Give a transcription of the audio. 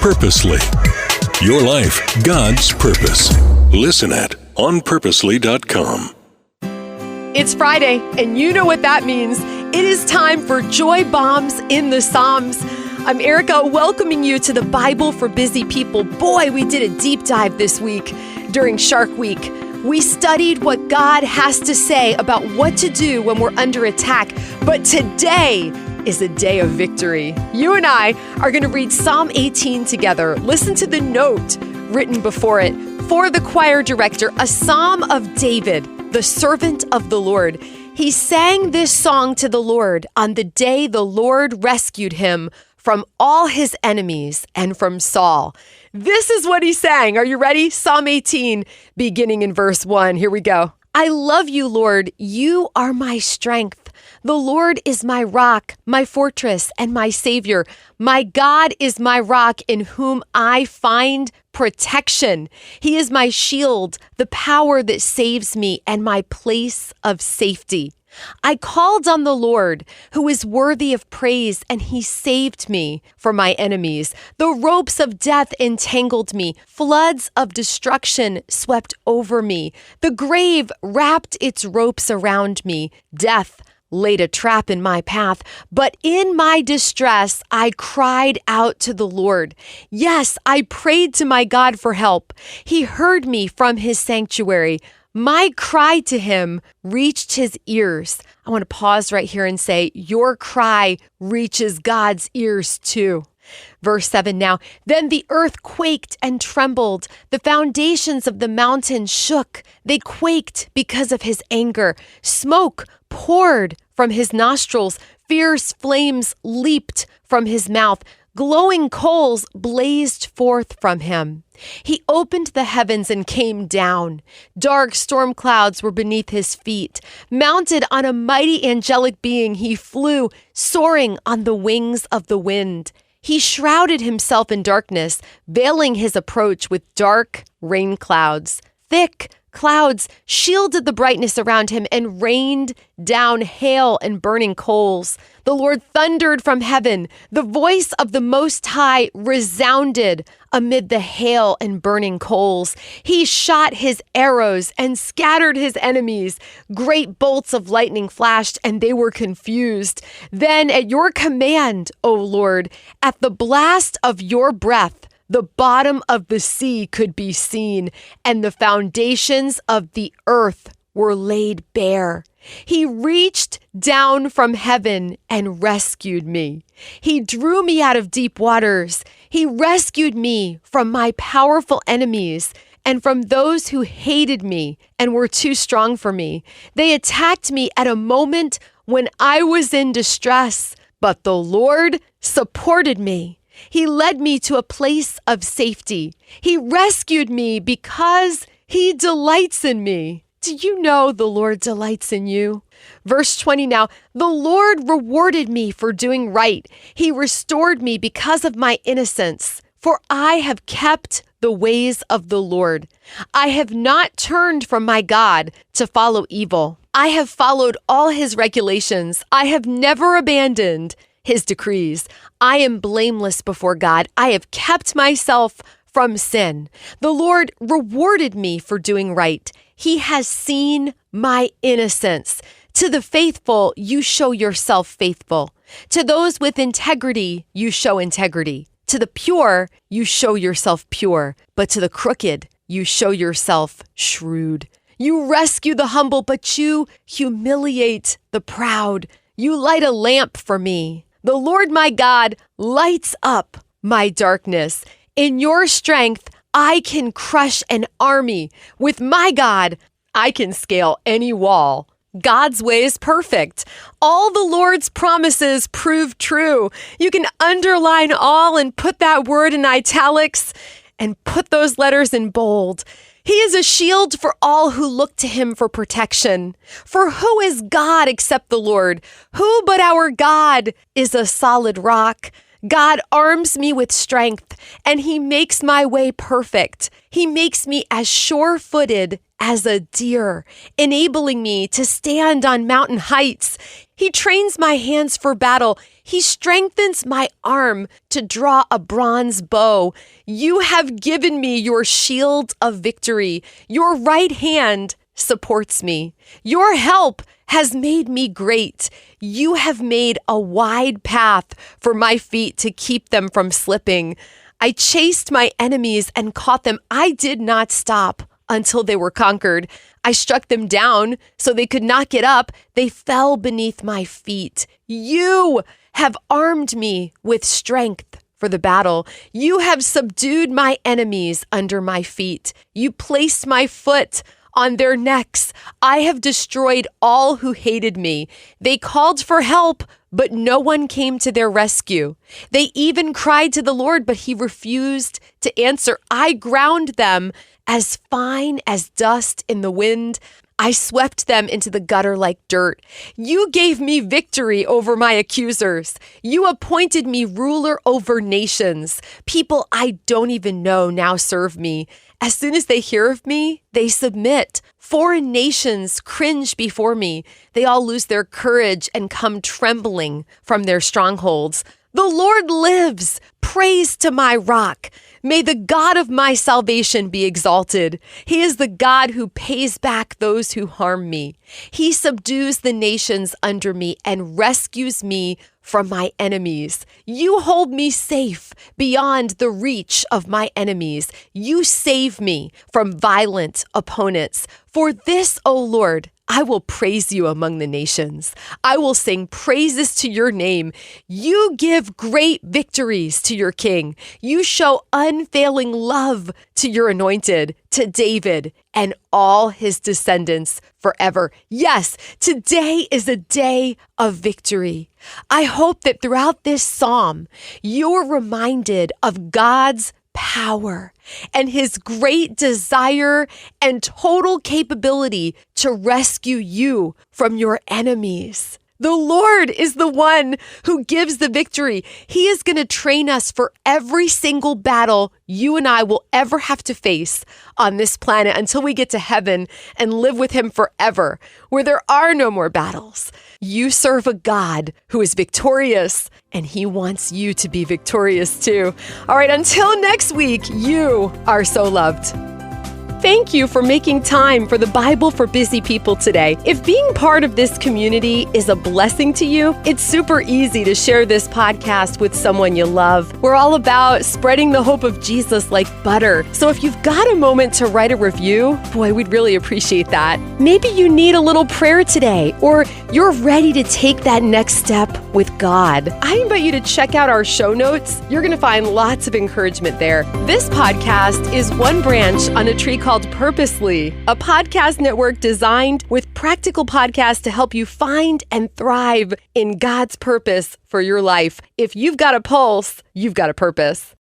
Purposely. Your life, God's purpose. Listen at onpurposely.com. It's Friday, and you know what that means. It is time for Joy Bombs in the Psalms. I'm Erica, welcoming you to the Bible for Busy People. Boy, we did a deep dive this week during Shark Week. We studied what God has to say about what to do when we're under attack. But today is a day of victory. You and I are going to read Psalm 18 together. Listen to the note written before it. For the choir director, a psalm of David, the servant of the Lord. He sang this song to the Lord on the day the Lord rescued him from all his enemies and from Saul. This is what he sang. Are you ready? Psalm 18, beginning in verse 1. Here we go. I love you, Lord. You are my strength. The Lord is my rock, my fortress, and my Savior. My God is my rock in whom I find protection. He is my shield, the power that saves me, and my place of safety. I called on the Lord, who is worthy of praise, and he saved me from my enemies. The ropes of death entangled me. Floods of destruction swept over me. The grave wrapped its ropes around me. Death laid a trap in my path, but in my distress, I cried out to the Lord. Yes, I prayed to my God for help. He heard me from his sanctuary. My cry to him reached his ears. I want to pause right here and say, your cry reaches God's ears too. Verse 7 now, then the earth quaked and trembled. The foundations of the mountains shook. They quaked because of his anger. Smoke poured from his nostrils. Fierce flames leaped from his mouth. Glowing coals blazed forth from him. He opened the heavens and came down. Dark storm clouds were beneath his feet. Mounted on a mighty angelic being, he flew, soaring on the wings of the wind. He shrouded himself in darkness, veiling his approach with dark rain clouds. Thick clouds shielded the brightness around him and rained down hail and burning coals. The Lord thundered from heaven. The voice of the Most High resounded amid the hail and burning coals. He shot his arrows and scattered his enemies. Great bolts of lightning flashed, and they were confused. Then at your command, O Lord, at the blast of your breath, the bottom of the sea could be seen, and the foundations of the earth were laid bare. He reached down from heaven and rescued me. He drew me out of deep waters. He rescued me from my powerful enemies and from those who hated me and were too strong for me. They attacked me at a moment when I was in distress, but the Lord supported me. He led me to a place of safety. He rescued me because he delights in me. Do you know the Lord delights in you? Verse 20 now, the Lord rewarded me for doing right. He restored me because of my innocence, for I have kept the ways of the Lord. I have not turned from my God to follow evil. I have followed all his regulations. I have never abandoned his decrees. I am blameless before God. I have kept myself from sin. The Lord rewarded me for doing right. He has seen my innocence. To the faithful, you show yourself faithful. To those with integrity, you show integrity. To the pure, you show yourself pure. But to the crooked, you show yourself shrewd. You rescue the humble, but you humiliate the proud. You light a lamp for me. The Lord my God lights up my darkness. In your strength, I can crush an army. With my God, I can scale any wall. God's way is perfect. All the Lord's promises prove true. You can underline all and put that word in italics and put those letters in bold. He is a shield for all who look to him for protection. For who is God except the Lord? Who but our God is a solid rock? God arms me with strength, and he makes my way perfect. He makes me as sure-footed as a deer, enabling me to stand on mountain heights. He trains my hands for battle. He strengthens my arm to draw a bronze bow. You have given me your shield of victory. Your right hand supports me. Your help has made me great. You have made a wide path for my feet to keep them from slipping. I chased my enemies and caught them. I did not stop until they were conquered. I struck them down so they could not get up. They fell beneath my feet. You have armed me with strength for the battle. You have subdued my enemies under my feet. You placed my foot on their necks. I have destroyed all who hated me. They called for help, but no one came to their rescue. They even cried to the Lord, but he refused to answer. I ground them as fine as dust in the wind. I swept them into the gutter like dirt. You gave me victory over my accusers. You appointed me ruler over nations. People I don't even know now serve me. As soon as they hear of me, they submit. Foreign nations cringe before me. They all lose their courage and come trembling from their strongholds. The Lord lives. Praise to my rock. May the God of my salvation be exalted. He is the God who pays back those who harm me. He subdues the nations under me and rescues me from my enemies. You hold me safe beyond the reach of my enemies. You save me from violent opponents. For this, O Lord, I will praise you among the nations. I will sing praises to your name. You give great victories to your king. You show unfailing love to your anointed, to David and all his descendants forever. Yes, today is a day of victory. I hope that throughout this psalm, you're reminded of God's power and his great desire and total capability to rescue you from your enemies. The Lord is the one who gives the victory. He is going to train us for every single battle you and I will ever have to face on this planet until we get to heaven and live with him forever, where there are no more battles. You serve a God who is victorious, and he wants you to be victorious too. All right, until next week, you are so loved. Thank you for making time for the Bible for Busy People today. If being part of this community is a blessing to you, it's super easy to share this podcast with someone you love. We're all about spreading the hope of Jesus like butter. So if you've got a moment to write a review, boy, we'd really appreciate that. Maybe you need a little prayer today, or you're ready to take that next step with God. I invite you to check out our show notes. You're going to find lots of encouragement there. This podcast is one branch on a tree called Purposely, a podcast network designed with practical podcasts to help you find and thrive in God's purpose for your life. If you've got a pulse, you've got a purpose.